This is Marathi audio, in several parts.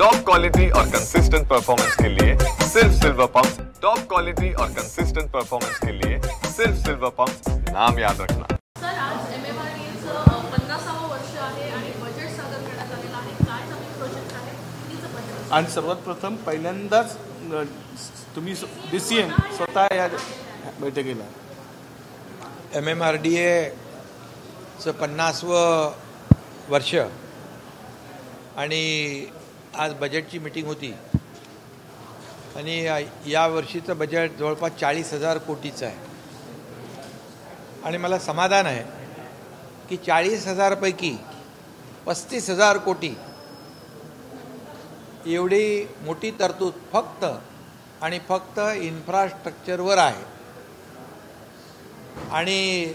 टॉप क्वालिटी और कंसिस्टेंट परफॉर्मेंस के लिए सिर्फ सिल्वर पंप्स। टॉप क्वालिटी और कंसिस्टेंट परफॉर्मेंस के लिए सिर्फ सिल्वर पंप्स, नाम याद रखना। सर, आज MMRDAचं 50वे वर्ष आहे आणि बजेट सादर करण्यात आलेलं आहे. काय नवीन प्रोजेक्ट आहे, कितीचं बजेट? आणि सर्वात प्रथम पहिल्यांदाच तुम्ही DCM स्वतः या बैठकीला MMRDAचं 50वं वर्ष आणि आज बजेटची मीटिंग होती आणि या वर्षीचं बजेट जवळपास 40,000 कोटीचं आहे आणि मला समाधान आहे की 40,000 पैकी 35,000 कोटी एवढी मोठी तरतूद फक्त आणि फक्त इन्फ्रास्ट्रक्चरवर आहे आणि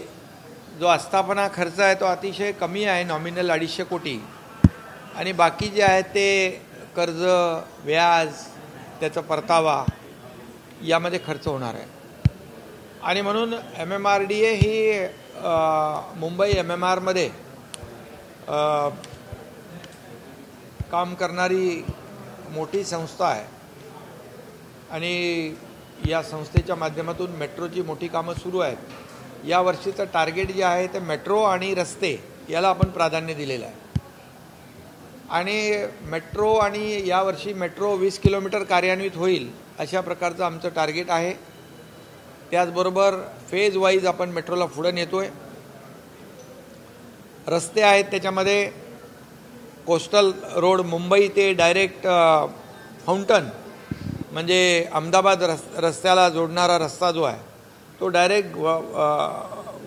जो आस्थापना खर्च आहे तो अतिशय कमी आहे, नॉमिनल 250 कोटी आणि बाकी जे आहे ते कर्ज, व्याज, त्याचा परतावा यामध्ये खर्च होणार आहे आणि म्हणून MMRDA ही मुंबई MMRमध्ये काम करणारी मोठी संस्था आहे आणि या संस्थेच्या माध्यमातून मेट्रोची मोठी कामं सुरू आहेत। या वर्षीचं टार्गेट जे आहे ते मेट्रो आणि रस्ते याला आपण प्राधान्य दिलेलं आहे आणि मेट्रो आणि यावर्षी मेट्रो 20 किलोमीटर कार्यान्वित होईल अशा प्रकारचं आमचं टार्गेट आहे। त्याचबरोबर फेज वाईज आपण मेट्रोला पुढे नेतोय। रस्ते आहेत त्याच्यामध्ये कोस्टल रोड मुंबई ते डायरेक्ट फाउंटन म्हणजे अहमदाबाद रस्त्याला जोडणारा रस्ता जो आहे तो डायरेक्ट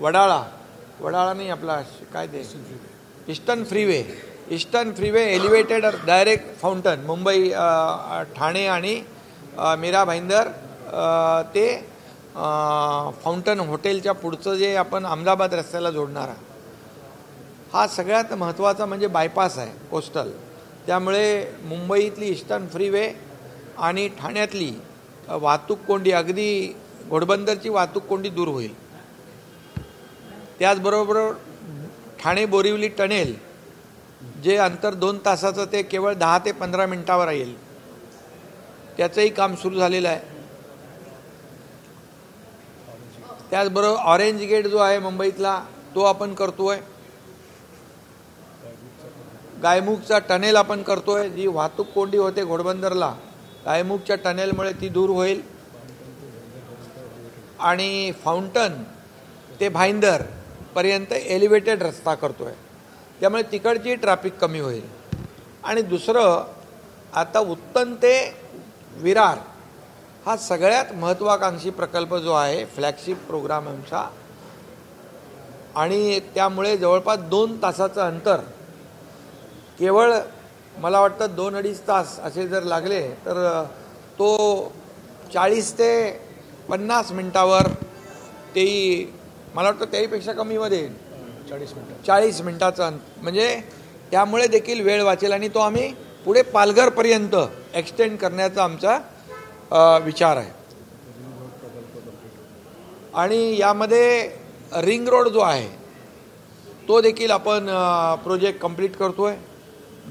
वडाळा नाही आपला काय ते eastern freeway elevated direct fountain Mumbai Thane आणि मीरा भाईंदर ते फाउंटन हॉटेलच्या पुढचं जे आपण अहमदाबाद रस्त्याला जोडणारा हा सगळ्यात महत्त्वाचा म्हणजे बायपास आहे कोस्टल। त्यामुळे मुंबईतली ईस्टर्न फ्रीवे आणि ठाण्यातली वाहतूक कोंडी अगदी घोडबंदरची वाहतूक कोंडी दूर होईल। त्याचबरोबर ठाणे बोरिवली टनेल जे अंतर 2 तासाचं ते केवळ 10 ते 15 मिनिटावर येईल, त्याचंही काम सुरू झालेलं आहे। त्याचबरोबर ऑरेंज गेट जो आहे मुंबईतला तो आपण करतोय, गायमुखचा टनेल आपण करतोय, जी वाहतूक कोंडी होते घोडबंदरला गायमुखच्या टनेलमुळे ती दूर होईल आणि फाउंटन ते भाईंदर पर्यंत एलिव्हेटेड रस्ता करतोय, त्यामुळे तिकडची ट्रॅफिक कमी होईल। आणि दुसरं आता उत्तन ते विरार हा सगळ्यात महत्त्वाकांक्षी प्रकल्प जो आहे, फ्लॅगशिप प्रोग्राम आमचा आणि त्यामुळे जवळपास 2 तासाचं अंतर केवळ मला वाटतं 2-2.5 तास असे जर लागले तर तो 40 ते 50 मिनिटावर तेही मला वाटतं त्याहीपेक्षा कमीमध्ये 40 मिनिटाचा म्हणजे त्यामुळे देखील वेळ वाचेल आणि तो आम्ही पुढे पालघरपर्यंत एक्सटेंड करण्याचा आमचा विचार आहे। आणि यामध्ये रिंग रोड जो आहे तो देखील आपण प्रोजेक्ट कंप्लीट करतोय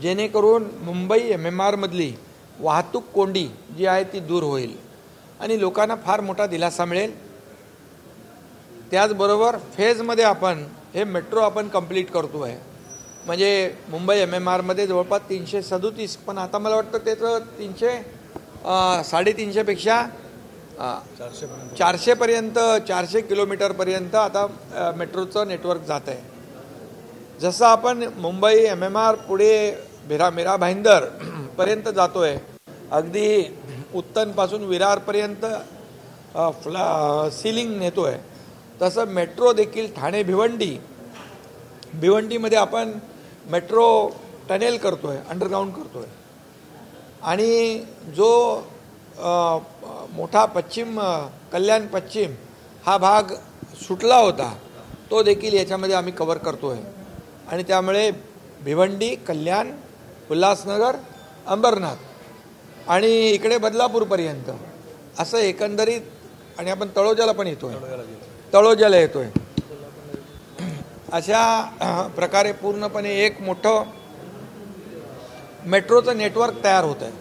जेणेकरून मुंबई MMR मधली वाहतूक कोंडी जी आहे ती दूर होईल आणि लोकांना फार मोठा दिलासा मिळेल। त्याचबरोबर फेजमध्ये आपण हे मेट्रो आपण कंप्लीट करतोय म्हणजे मुंबई MMR मध्ये जवळपास 337, पण आता मला वाटतं त्याचं 300-350 पेक्षा 400 पर्यंत 400 किलोमीटरपर्यंत आता मेट्रोचं नेटवर्क जात आहे। जसं आपण मुंबई MMR पुढे मीरा भाईंदर पर्यंत जातोय, अगदी उत्तनपासून विरारपर्यंत सीलिंग नेतोय, तसं मेट्रो देखील ठाणे भिवंडीमध्ये आपण मेट्रो टनेल करतोय, अंडरग्राऊंड करतोय आणि जो मोठा कल्याण पश्चिम हा भाग सुटला होता तो देखील याच्यामध्ये आम्ही कव्हर करतोय आणि त्यामुळे भिवंडी, कल्याण, उल्हासनगर, अंबरनाथ आणि इकडे बदलापूरपर्यंत असं एकंदरीत आणि आपण तळोजाला पण येतोय, तळोजाला येतोय। अशा प्रकारे पूर्णपणे एक मोठं मेट्रोचं नेटवर्क तयार होतं आहे.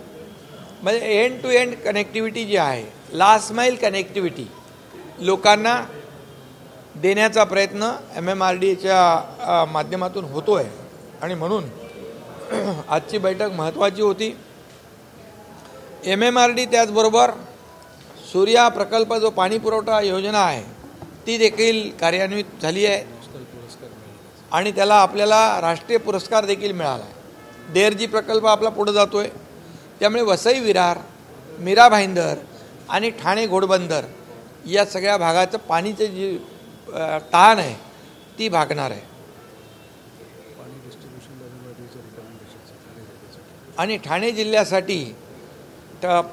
म्हणजे एंड टू एंड कनेक्टिव्हिटी जी आहे, लास्ट माईल कनेक्टिव्हिटी लोकांना देण्याचा प्रयत्न MMRDAच्या माध्यमातून होतो आहे. आणि म्हणून आजची बैठक महत्त्वाची होती. MMRD त्याचबरोबर सूर्या प्रकल्प जो पाणी पुरवठा योजना आहे ती देखील कार्यान्वित झाली आहे आणि त्याला आपल्याला राष्ट्रीय पुरस्कार देखील मिळाला आहे. देरजी प्रकल्प आपला पुढे जातो आहे. त्यामुळे वसई विरार, मीरा भाईंदर आणि ठाणे घोडबंदर या सगळ्या भागाचं पाणीचं जी ताण आहे ती भागणार आहे. आणि ठाणे जिल्ह्यासाठी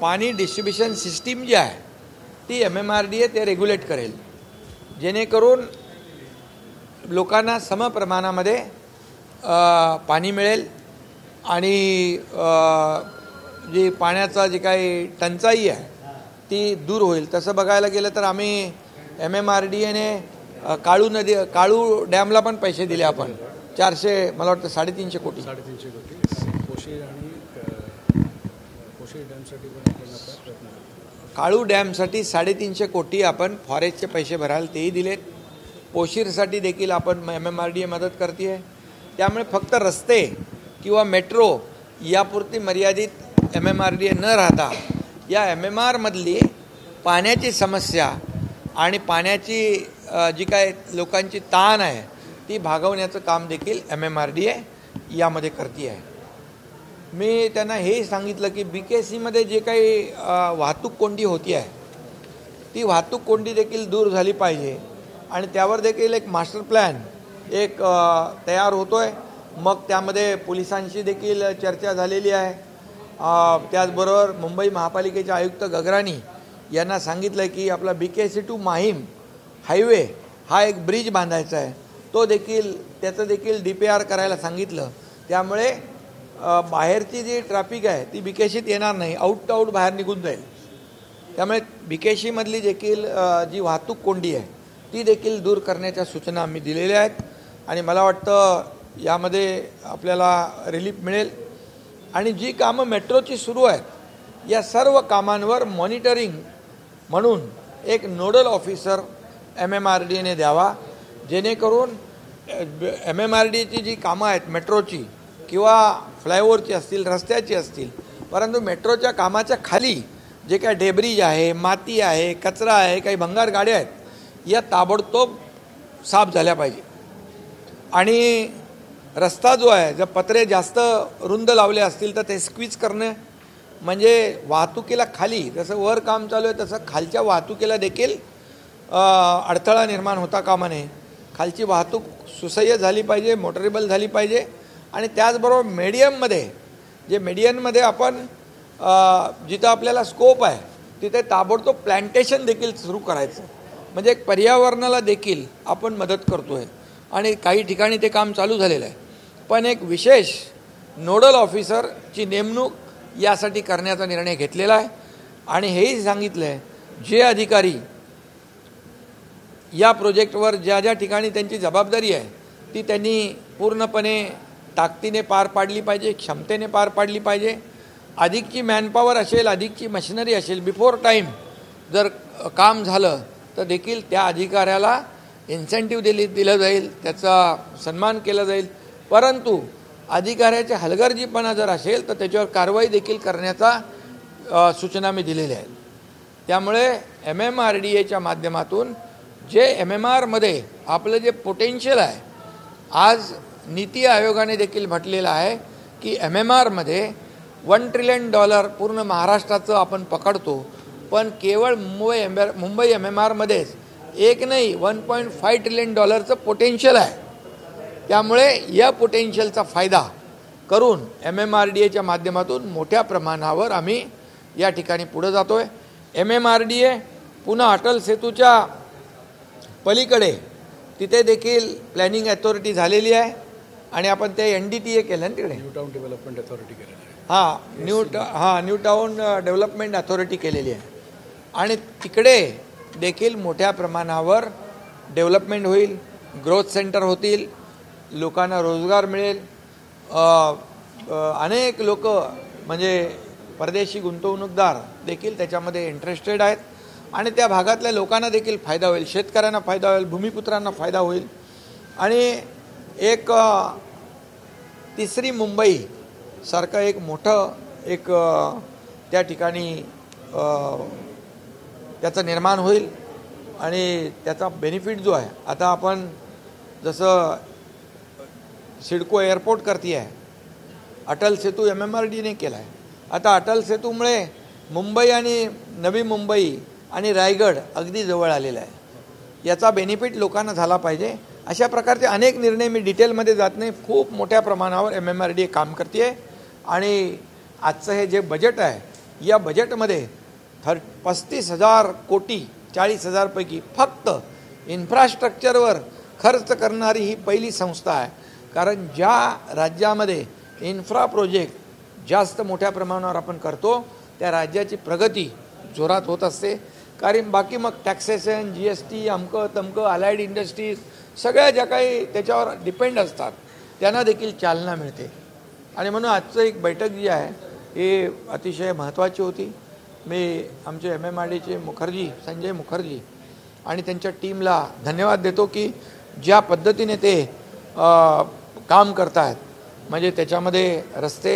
पाणी डिस्ट्रीब्युशन सिस्टीम जी आहे ती MMRDA ते रेग्युलेट करेल, जेणेकरून लोकांना समप्रमाणामध्ये पाणी मिळेल आणि जी पाण्याचा जी काही टंचाई आहे ती दूर होईल. तसं बघायला गेलं तर आम्ही MMRDAने काळू डॅमला पण पैसे दिले आपण 400 मला वाटतं 350 कोटी. काळू डॅमसाठी 350 कोटी आपण फॉरेस्टचे पैसे भरायला तेही दिलेत. पोशीरसाठी देखील आपण MMRDA मदत करते आहे. त्यामुळे फक्त रस्ते किंवा मेट्रो यापुरती मर्यादित MMRDA न राहता या MMRमधली पाण्याची समस्या आणि पाण्याची जी काय लोकांची ताण आहे ती भागवण्याचं काम देखील MMRDA यामध्ये करते आहे. मी त्यांना हेही सांगितलं की BKCमध्ये जे काही वाहतूक कोंडी होती आहे ती वाहतूक कोंडी देखील दूर झाली पाहिजे आणि त्यावर देखील एक मास्टर प्लॅन तयार होतो आहे. मग त्यामध्ये पोलिसांशी देखील चर्चा झालेली आहे. त्याचबरोबर मुंबई महापालिकेचे आयुक्त गगराणी यांना सांगितलं आहे की आपला BKC टू माहीम हायवे हा एक ब्रिज बांधायचा आहे, तो देखील त्याचं देखील DPR करायला सांगितलं. त्यामुळे बाहेरची जी ट्रॅफिक आहे ती BKCत येणार नाही, आउट टू आउट बाहेर निघून जाईल. त्यामुळे BKCमधली देखील जी वाहतूक कोंडी आहे ती देखील दूर करण्याच्या सूचना आम्ही दिलेल्या आहेत आणि मला वाटतं यामध्ये आपल्याला रिलीफ मिळेल. आणि जी कामं मेट्रोची सुरू आहेत या सर्व कामांवर मॉनिटरिंग म्हणून एक नोडल ऑफिसर MMRDAने द्यावा, जेणेकरून MMRDAची जी कामं आहेत मेट्रोची किंवा फ्लायओव्हरची असतील, रस्त्याची असतील, परंतु मेट्रोच्या कामाच्या खाली जे काय डेब्रिज आहे, माती आहे, कचरा आहे, काही भंगार गाड्या आहेत, या ताबडतोब साफ झाल्या पाहिजे. आणि रस्ता जो आहे जर पत्रे जास्त रुंद लावले असतील तर ते स्क्वीज करणे म्हणजे वाहतुकीला खाली जसं वर काम चालू आहे तसं खालच्या वाहतुकीला देखील अडथळा निर्माण होता कामा नये. खालची वाहतूक सुसह्य झाली पाहिजे, मोटरेबल झाली पाहिजे. आणि त्याचबरोबर मेडियनमध्ये आपण जिथं आपल्याला स्कोप आहे तिथे ताबडतोब प्लॅन्टेशन देखील सुरू करायचं, म्हणजे एक पर्यावरणाला देखील आपण मदत करतो आहे. आणि काही ठिकाणी ते काम चालू झालेलं आहे, पण एक विशेष नोडल ऑफिसरची नेमणूक यासाठी करण्याचा निर्णय घेतलेला आहे. आणि हेही सांगितलं आहे जे अधिकारी या प्रोजेक्टवर ज्या ज्या ठिकाणी त्यांची जबाबदारी आहे ती त्यांनी पूर्णपणे ताकदीने पार पाडली पाहिजे, क्षमतेने पार पाडली पाहिजे. अधिकची मॅनपॉवर असेल, अधिकची मशिनरी असेल, बिफोर टाईम जर काम झालं तर देखील त्या अधिकाऱ्याला इन्सेंटिव्ह दिलं जाईल, त्याचा सन्मान केला जाईल. परंतु अधिकाऱ्याच्या हलगर्जीपणा जर असेल तर त्याच्यावर कारवाई देखील करण्याचा सूचना मी दिलेल्या आहेत. त्यामुळे MMRDAच्या माध्यमातून जे MMRमध्ये आपलं जे पोटेन्शियल आहे, आज नीती आयोगाने देखील म्हटलेलं आहे की MMRमध्ये $1 ट्रिलियन पूर्ण महाराष्ट्राचं आपण पकडतो, पण केवळ मुंबई MMRमध्येच एक नाही 1.5 ट्रिलियन पोटेन्शियल आहे. त्यामुळे या पोटेन्शियलचा फायदा करून MMRDAच्या माध्यमातून मोठ्या प्रमाणावर आम्ही या ठिकाणी पुढे जातो आहे. MMRDA पुन्हा अटल सेतूच्या पलीकडे तिथे देखील प्लॅनिंग अथॉरिटी झालेली आहे आणि आपण ते NDTA केलं ना तिकडे, न्यू टाउन डेव्हलपमेंट अथॉरिटी केलेली न्यू टाउन डेव्हलपमेंट अथॉरिटी केलेली आहे. आणि तिकडे देखील मोठ्या प्रमाणावर डेव्हलपमेंट होईल, ग्रोथ सेंटर होतील, लोकांना रोजगार मिळेल, अनेक लोक म्हणजे परदेशी गुंतवणूकदार देखील त्याच्यामध्ये इंटरेस्टेड आहेत आणि त्या भागातल्या लोकांना देखील फायदा होईल, शेतकऱ्यांना फायदा होईल, भूमिपुत्रांना फायदा होईल आणि एक तिसरी मुंबई सारखं एक मोठं एक त्या ठिकाणी त्याचं निर्माण होईल आणि त्याचा बेनिफिट जो आहे, आता आपण जसं सिडको एअरपोर्ट करते आहे, अटल सेतू MMRDने केला आहे, आता अटल सेतूमुळे मुंबई आणि नवी मुंबई आणि रायगड अगदी जवळ आलेला आहे, याचा बेनिफिट लोकांना झाला पाहिजे. अशा प्रकारचे अनेक निर्णय, मी डिटेलमध्ये जात नाही, खूप मोठ्या प्रमाणावर MMRDA काम करते आहे आणि आजचं हे जे बजेट आहे या बजेटमध्ये 35,000 कोटी 40,000 पैकी फक्त इन्फ्रास्ट्रक्चरवर खर्च करणारी ही पहिली संस्था आहे. कारण ज्या राज्यामध्ये इन्फ्रा प्रोजेक्ट जास्त मोठ्या प्रमाणावर आपण करतो त्या राज्याची प्रगती जोरात होत असते. कारण बाकी मग टॅक्सेशन, GST, अमकं तमकं, अलाइड इंडस्ट्रीज सगळ्या ज्या काही त्याच्यावर डिपेंड असतात त्यांना देखील चालना मिळते. आणि म्हणून आजचं एक बैठक जी आहे हे अतिशय महत्त्वाची होती. मी आमचे MMRDAचे मुखर्जी, संजय मुखर्जी आणि त्यांच्या टीमला धन्यवाद देतो की ज्या पद्धतीने ते काम करत आहेत, म्हणजे त्याच्यामध्ये रस्ते,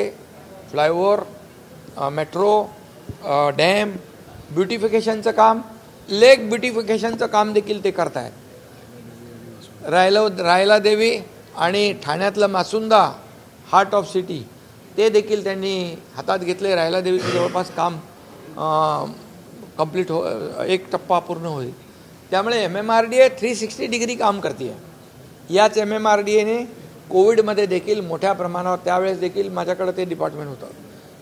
फ्लायओव्हर, मेट्रो, डॅम, ब्युटिफिकेशनचं काम, लेक ब्युटिफिकेशनचं काम देखील ते करत आहेत. रायला देवी आणि ठाण्यातलं मासुंदा हार्ट ऑफ सिटी ते देखील त्यांनी हातात घेतले. रायला देवीचं जवळपास काम कंप्लीट एक टप्पा पूर्ण होईल. त्यामुळे MMRDA 360 डिग्री काम करते आहे. याच MMRDAने कोविडमध्ये देखील मोठ्या प्रमाणावर, त्यावेळेस देखील माझ्याकडे ते डिपार्टमेंट होतं,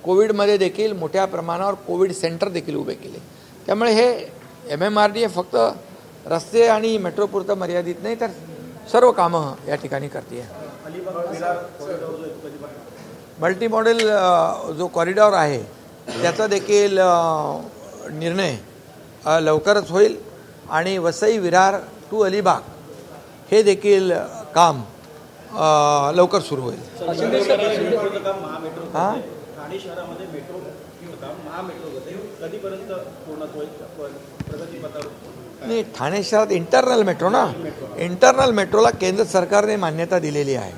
कोविडमध्ये देखील मोठ्या प्रमाणावर कोविड सेंटर देखील उभे केले. त्यामुळे हे MMRDA फक्त रस्ते आणि मेट्रोपुरतं मर्यादित नाही तर सर्व कामं या ठिकाणी करते आहे. मल्टी मॉडेल जो कॉरिडॉर आहे त्याचा देखील निर्णय लवकरच होईल आणि वसई विरार टू अलिबाग हे देखील काम लवकर सुरू होईल. हां, ठाणे शहरामध्ये मेट्रो महामेट्रो कधीपर्यंत पूर्ण होईल, प्रगतीपथावर? नाही, ठाणे शहरात इंटरनल मेट्रो ना, इंटरनल मेट्रोला केंद्र सरकारने मान्यता दिलेली आहे.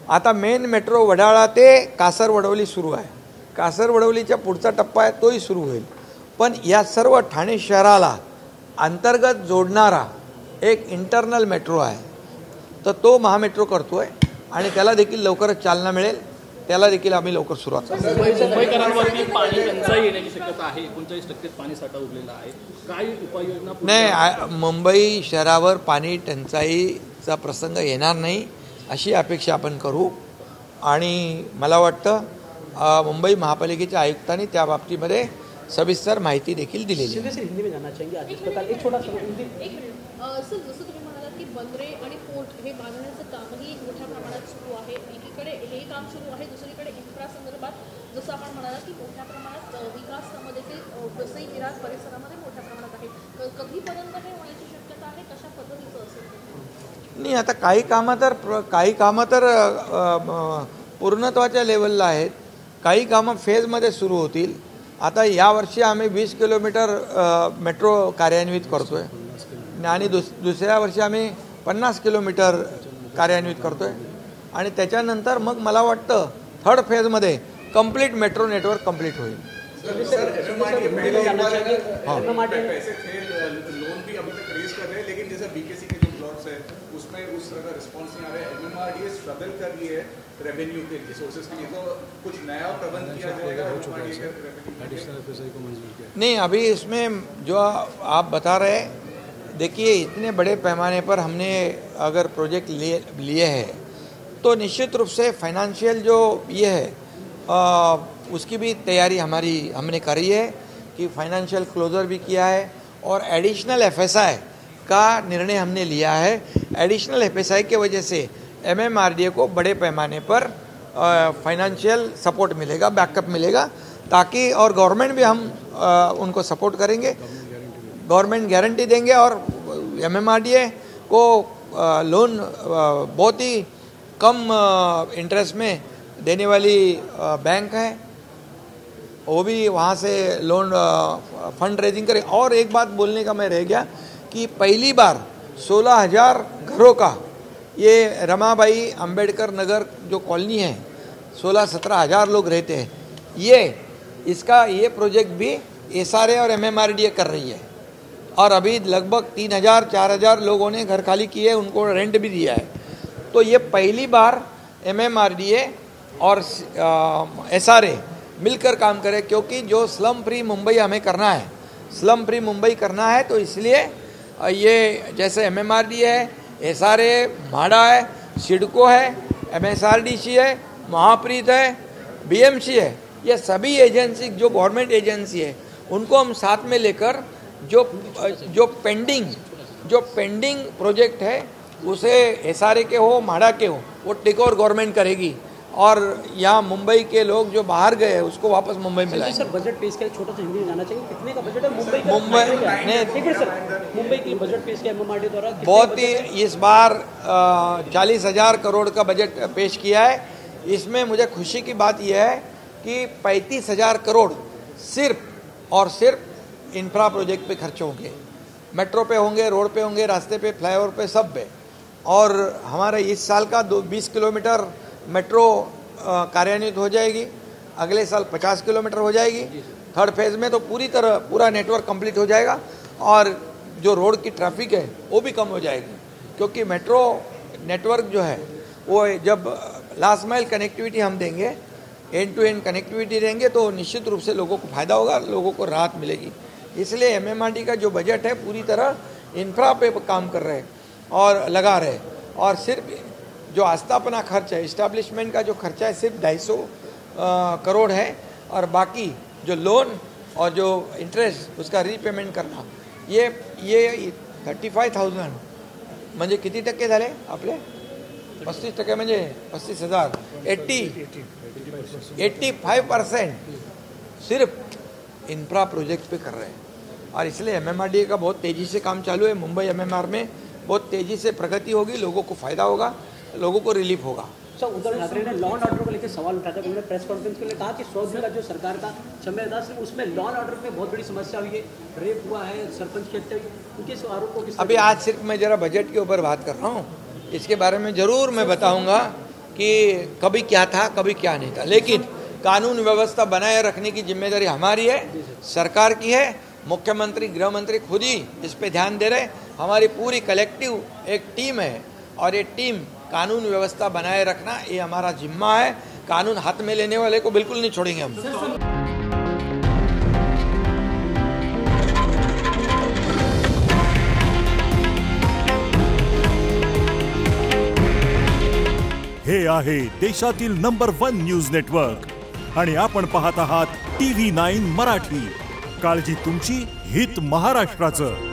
आता मेन मेट्रो वडाळा ते कासरवडवली सुरू आहे. कासरवडवलीच्या पुढचा टप्पा आहे तोही सुरू होईल. पण या सर्व ठाणे शहराला अंतर्गत जोडणारा एक इंटरनल मेट्रो आहे, तर तो महामेट्रो करतोय आणि त्याला देखील लवकरच चालना मिळेल. त्याला देखील आम्ही लवकर सुरुवात करू. मुंबईकरांवरती पाणी टंचाई येण्याची शक्यता आहे. 39% पाणी साठा उरलेला आहे. काय उपाययोजना? नाही, मुंबई शहरावर पाणी टंचाईचा प्रसंग येणार नाही अशी अपेक्षा आपण करू. आणि मला वाटतं मुंबई महापालिकेच्या आयुक्तांनी त्या बाबतीमध्ये सविस्तर माहिती देखील दिलेली आहे. सर, जसं तुम्ही म्हणालात की बंदरे आणि पोर्ट हे बांधण्याचं कामही मोठ्या प्रमाणात सुरू आहे. एकीकडे हे काम सुरू आहे, दुसरीकडे इन्फ्रा संदर्भात जसं आपण म्हणालात की मोठ्या प्रमाणात विकास कामं देखील वसई विरार परिसरामध्ये मोठ्या प्रमाणात आहे. कधीपर्यंत हे होण्याची शक्यता आहे? कशा पद्धतीचं असेल? नाही, आता काही कामं तर पूर्णत्वाच्या लेवलला आहेत, काही कामं फेजमध्ये सुरू होतील. आता यावर्षी आम्ही 20 किलोमीटर मेट्रो कार्यान्वित करतो आहे आणि दुसऱ्या वर्षी आम्ही 50 किलोमीटर कार्यान्वित करतो आहे आणि त्याच्यानंतर मग मला वाटतं थर्ड फेजमध्ये कंप्लीट मेट्रो नेटवर्क कंप्लीट होईल. उसमें उस तरह का रिस्पॉन्स नहीं आ रहा है. MMRDA स्ट्रगल कर रही है रेवेन्यू के रिसोर्सेज के लिए, तो कुछ नया प्रबंध किया जाएगा नहीं? अभी इसमें जो आप बता रहे हैं, देखिए इतने बड़े पैमाने पर हमने अगर प्रोजेक्ट लिए हैं तो निश्चित रूप से फाइनेंशियल जो ये है उसकी भी तैयारी हमने करी है कि फाइनेंशियल क्लोजर भी किया है और एडिशनल FSI का निर्णय हमने लिया है. एडिशनल FSI के वजह से MMRDA को बड़े पैमाने पर फाइनेंशियल सपोर्ट मिलेगा, बैकअप मिलेगा, ताकि और गवर्नमेंट भी हम उनको सपोर्ट करेंगे, गवर्नमेंट गारंटी देंगे और MMRDA को लोन बहुत ही कम इंटरेस्ट में देने वाली बैंक है, वो भी वहाँ से लोन फंड रेजिंग करे। और एक बात बोलने का मैं रह गया कि पहली बार 16,000 घरों का, ये रमाबाई अंबेडकर नगर जो कॉलोनी है 16-17 हज़ार लोग रहते हैं, ये प्रोजेक्ट भी SRA और MMRDA कर रही है। और अभी लगभग 3,000-4,000 लोगों ने घर खाली किए, उनको रेंट भी दिया है। तो ये पहली बार MMRDA और SRA मिलकर काम करे, क्योंकि जो स्लम फ्री मुंबई हमें करना है, स्लम फ्री मुंबई करना है, तो इसलिए ये जैसे MMRDA है, SRA, माडा है, सिडको है, MSRDC है, महाप्रीत है, BMC है, ये सभी एजेंसी जो गवर्नमेंट एजेंसी है उनको हम साथ में लेकर जो पेंडिंग प्रोजेक्ट है उसे SRA के हो, माडा के हो, वो टेक ओवर गवर्नमेंट करेगी और यहाँ मुंबई के लोग जो बाहर गए हैं उसको वापस मुंबई में लाएंगे। सर बजट पेश का छोटा सा हिंदी जाना चाहिए, कितने का बजट है मुंबई के बजट पेश किया MMRDA द्वारा? बहुत ही इस बार 40,000 करोड़ का बजट पेश किया है। इसमें मुझे खुशी की बात यह है कि 35,000 करोड़ सिर्फ और सिर्फ इंफ्रा प्रोजेक्ट पे खर्च होंगे, मेट्रो पे होंगे, रोड पे होंगे, रास्ते पे, फ्लाईओवर पे, सब पे। और हमारे इस साल का 20 किलोमीटर मेट्रो कार्यान्वित हो जाएगी, अगले साल 50 किलोमीटर हो जाएगी, थर्ड फेज में तो पूरा नेटवर्क कंप्लीट हो जाएगा और जो रोड की ट्रैफिक है वो भी कम हो जाएगी, क्योंकि मेट्रो नेटवर्क जो है वो जब लास्ट माइल कनेक्टिविटी हम देंगे, एंड टू एंड कनेक्टिविटी देंगे, तो निश्चित रूप से लोगों को फायदा होगा, लोगों को राहत मिलेगी। इसलिए MMRDA का जो बजट है पूरी तरह इंफ्रा पे काम कर रहे हैं और लगा रहे हैं। और सिर्फ जो आस्थापना खर्च है, इस्टेब्लिशमेंट का जो खर्चा है सिर्फ 250 करोड़ है, और बाकी जो लोन और जो इंटरेस्ट उसका रीपेमेंट करना, ये 35,000 म्हणजे किती टक्के झाले आपले? 35% म्हणजे 35,000, 85% सिर्फ इंफ्रा प्रोजेक्ट पे कर रहे हैं। और इसलिए MMRDA का बहुत तेज़ी से काम चालू है। मुंबई MMR में बहुत तेज़ी से प्रगति होगी, लोगों को फ़ायदा होगा, लोगों को रिलीफ होगा। सर उद्धव ठाकरे ने लॉ एंड ऑर्डर को लेकर सवाल उठाया था, उन्होंने प्रेस कॉन्फ्रेंस के लिए कहा कि 100 का जो सरकार का संविधान है उसमें लॉ एंड ऑर्डर में बहुत बड़ी समस्या हुई है, रेप हुआ है, सरपंच की हत्या हुई, उनके इस आरोप को अभी आज सिर्फ मैं जरा बजट के ऊपर बात कर रहा हूँ, इसके बारे में ज़रूर मैं बताऊँगा कि कभी क्या था, कभी क्या नहीं था, लेकिन कानून व्यवस्था बनाए रखने की जिम्मेदारी हमारी है, सरकार की है। मुख्यमंत्री, गृह मंत्री खुद ही इस पे ध्यान दे रहे हैं। हमारी पूरी कलेक्टिव एक टीम है और ये टीम कानून व्यवस्था बनाए रखना ये हमारा जिम्मा है। कानून हाथ में लेने वाले को बिल्कुल नहीं छोड़ेंगे हम। हे आहे देशातील नंबर 1 न्यूज नेटवर्क आणि आपण पाहत आहात TV9 मराठी। काळजी तुमची, हित महाराष्ट्राचं।